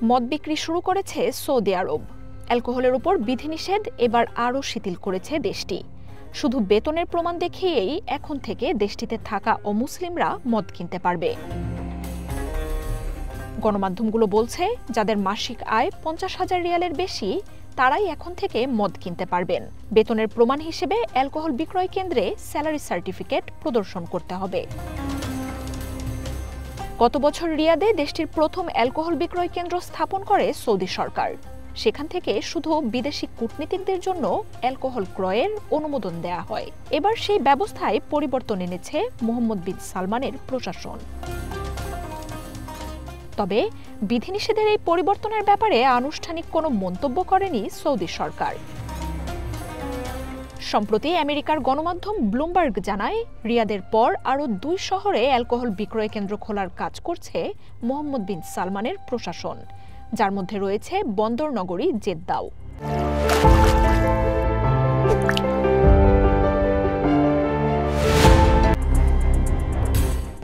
মদ বিক্রি শুরু করেছে সৌদি আরব। অ্যালকোহলের উপর বিধিনিষেধ এবার আরও শিথিল করেছে দেশটি। শুধু বেতনের প্রমাণ দেখিয়েই এখন থেকে দেশটিতে থাকা অমুসলিমরা মদ কিনতে পারবে। গণমাধ্যমগুলো বলছে, যাদের মাসিক আয় 50,000 রিয়ালের বেশি তারাই এখন থেকে মদ কিনতে পারবেন। বেতনের প্রমাণ হিসেবে অ্যালকোহল বিক্রয় কেন্দ্রে স্যালারি সার্টিফিকেট প্রদর্শন করতে হবে। গত বছর রিয়াদে দেশটির প্রথম অ্যালকোহল বিক্রয় কেন্দ্র স্থাপন করে সৌদি সরকার। সেখান থেকে শুধু বিদেশি কূটনীতিকদের জন্য অ্যালকোহল ক্রয়ের অনুমোদন দেয়া হয়। এবার সেই ব্যবস্থায় পরিবর্তন এনেছে মোহাম্মদ বিন সালমানের প্রশাসন। তবে বিধিনিষেধের এই পরিবর্তনের ব্যাপারে আনুষ্ঠানিক কোনো মন্তব্য করেনি সৌদি সরকার। সম্প্রতি আমেরিকার গণমাধ্যম ব্লুমবার্গ জানায়, রিয়াদের পর আরও 2 শহরে অ্যালকোহল বিক্রয় কেন্দ্র খোলার কাজ করছে মোহাম্মদ বিন সালমানের প্রশাসন, যার মধ্যে রয়েছে বন্দর নগরী জেদ্দাও।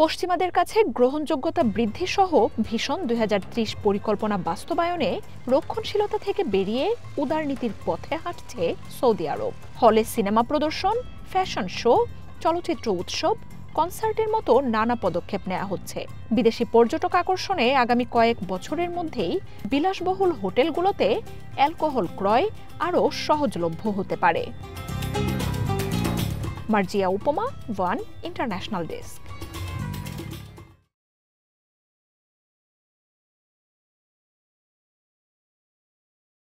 পশ্চিমাদের কাছে গ্রহণযোগ্যতা বৃদ্ধি সহ ভীষণ 2030 পরিকল্পনা বাস্তবায়নে রক্ষণশীলতা থেকে বেরিয়ে উদারনীতির পথে হাঁটছে সৌদি আরব। হলে সিনেমা প্রদর্শন, ফ্যাশন শো, চলচ্চিত্র উৎসব, কনসার্টের মতো নানা পদক্ষেপ নেওয়া হচ্ছে। বিদেশি পর্যটক আকর্ষণে আগামী কয়েক বছরের মধ্যেই বিলাসবহুল হোটেলগুলোতে অ্যালকোহল ক্রয় আরও সহজলভ্য হতে পারে। মার্জিয়া উপমা, ওয়ান ইন্টারন্যাশনাল ডেস্ক।